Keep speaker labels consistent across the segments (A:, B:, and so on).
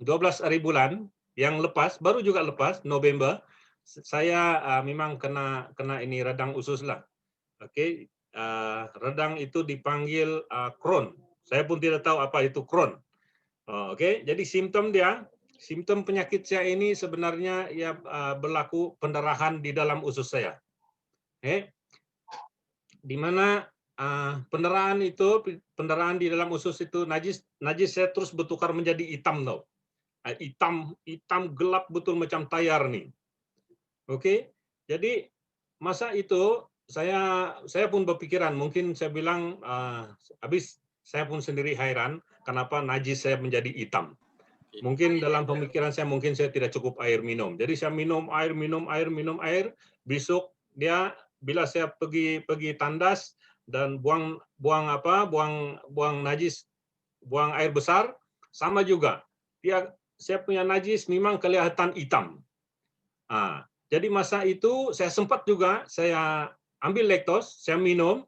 A: 12 hari bulan yang lepas, baru juga lepas November, saya memang kena ini radang usus lah. Oke, radang itu dipanggil Crohn. Saya pun tidak tahu apa itu Crohn. Oke, jadi simptom penyakit saya ini sebenarnya ya berlaku pendarahan di dalam usus saya. Di mana pendarahan di dalam usus itu najis saya terus bertukar menjadi hitam tau. Hitam gelap betul macam tayar nih. Oke, jadi masa itu saya pun berpikiran, mungkin saya bilang habis saya pun sendiri heran kenapa najis saya menjadi hitam. Mungkin dalam pemikiran saya mungkin saya tidak cukup air minum. Jadi saya minum air. Besok bila saya pergi tandas dan buang najis, buang air besar, sama juga. Saya punya najis memang kelihatan hitam. Jadi masa itu saya sempat juga saya ambil lektos, saya minum,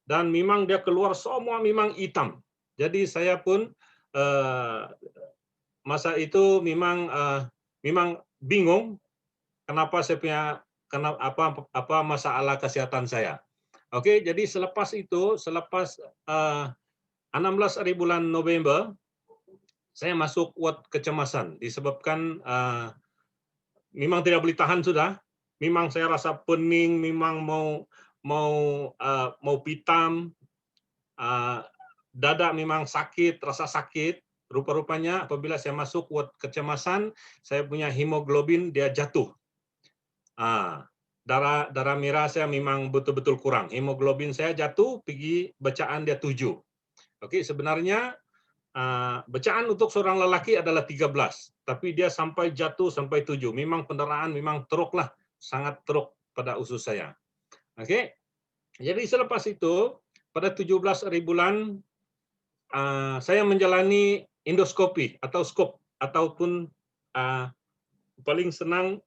A: dan memang dia keluar semua memang hitam. Jadi saya pun masa itu memang bingung kenapa saya punya apa masalah kesehatan saya. Oke, jadi selepas 16 hari bulan November saya masuk ward kecemasan disebabkan memang tidak boleh tahan sudah. Memang saya rasa pening, memang mau pitam, dada memang sakit, rasa sakit. Rupa-rupanya apabila saya masuk ward kecemasan, saya punya hemoglobin dia jatuh. Darah merah saya memang betul-betul kurang. Hemoglobin saya jatuh, pergi bacaan dia 7. Oke, sebenarnya bacaan untuk seorang lelaki adalah 13, tapi dia sampai jatuh sampai 7. Memang pendarahan memang teruk lah, sangat teruk pada usus saya. Oke, jadi selepas itu pada 17 hari bulan saya menjalani endoskopi atau skop ataupun paling senang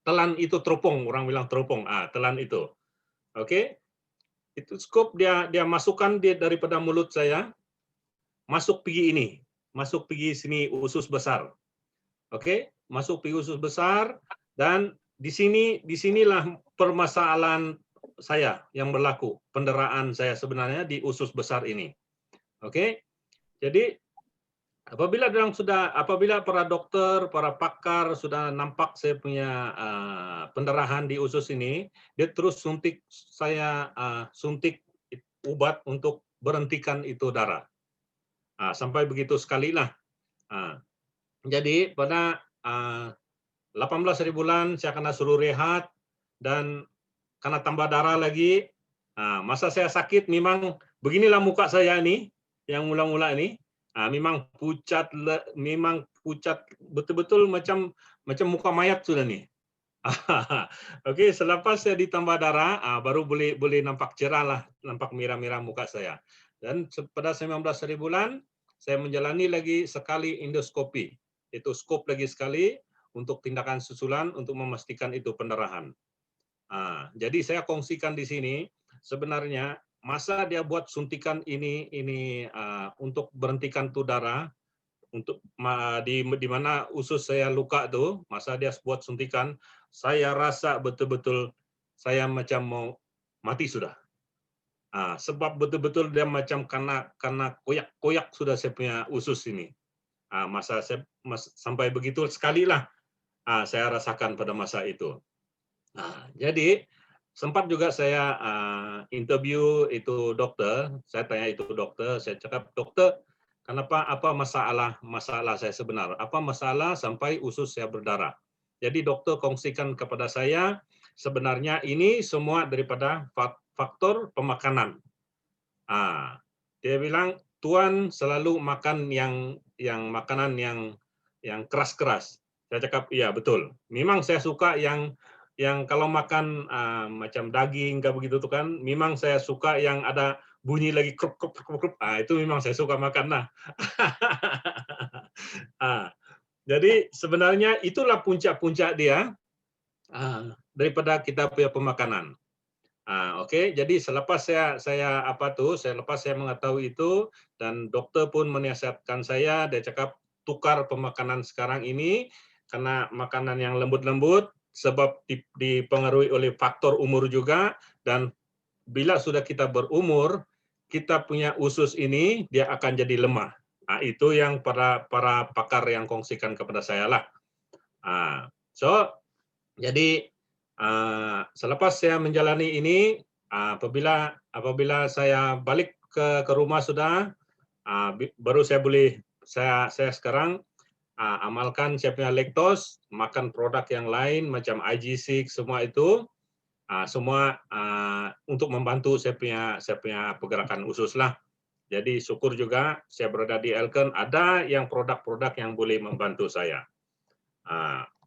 A: telan itu teropong, orang bilang teropong, telan itu. Oke, itu skop dia masukkan daripada mulut saya. Masuk pergi sini usus besar. Oke, masuk pergi usus besar, dan disinilah permasalahan saya yang berlaku, pendarahan saya sebenarnya di usus besar ini. Oke, jadi apabila para dokter, para pakar sudah nampak saya punya pendarahan di usus ini, dia terus suntik obat untuk berhentikan itu darah. Sampai begitu sekali lah. Jadi pada 18 hari bulan saya kena suruh rehat dan karena tambah darah lagi. Masa saya sakit memang beginilah muka saya ini, yang mula-mula ini. Memang pucat betul-betul macam muka mayat sudah nih. Oke, selepas saya ditambah darah, baru boleh nampak cerah lah, nampak merah-merah muka saya. Dan pada 19 hari bulan, saya menjalani lagi sekali endoskopi. Itu skop lagi sekali untuk tindakan susulan untuk memastikan itu pendarahan. Jadi saya kongsikan di sini, sebenarnya masa dia buat suntikan ini untuk berhentikan tuh darah, untuk di mana usus saya luka tuh, masa dia buat suntikan, saya rasa betul-betul saya macam mau mati sudah. Sebab betul-betul dia macam karena koyak-koyak sudah saya punya usus ini. Sampai begitu sekali lah saya rasakan pada masa itu. Jadi sempat juga saya interview itu dokter, saya tanya itu dokter, saya cakap, dokter, kenapa, apa masalah saya sebenar? Apa masalah sampai usus saya berdarah? Jadi dokter kongsikan kepada saya, sebenarnya ini semua daripada faktor pemakanan. Dia bilang, Tuan selalu makan yang makanan yang keras-keras. Saya cakap, iya betul. Memang saya suka yang kalau makan macam daging kayak begitu tuh kan, memang saya suka yang ada bunyi lagi krup krup krup krup. Itu memang saya suka makan lah. Jadi sebenarnya itulah puncak-puncak dia daripada kita punya pemakanan. Oke, jadi selepas saya mengetahui itu, dan dokter pun menasihatkan saya, dia cakap tukar pemakanan sekarang ini karena makanan yang lembut-lembut sebab dipengaruhi oleh faktor umur juga, dan bila sudah kita berumur, kita punya usus ini dia akan jadi lemah. Nah, itu yang para pakar yang kongsikan kepada saya lah. Jadi selepas saya menjalani ini, apabila saya balik ke rumah sudah, baru saya sekarang amalkan saya punya laktos, makan produk yang lain macam IG6 semua itu, semua untuk membantu saya punya pergerakan usus lah. Jadi syukur juga saya berada di Elken ada yang produk-produk yang boleh membantu saya.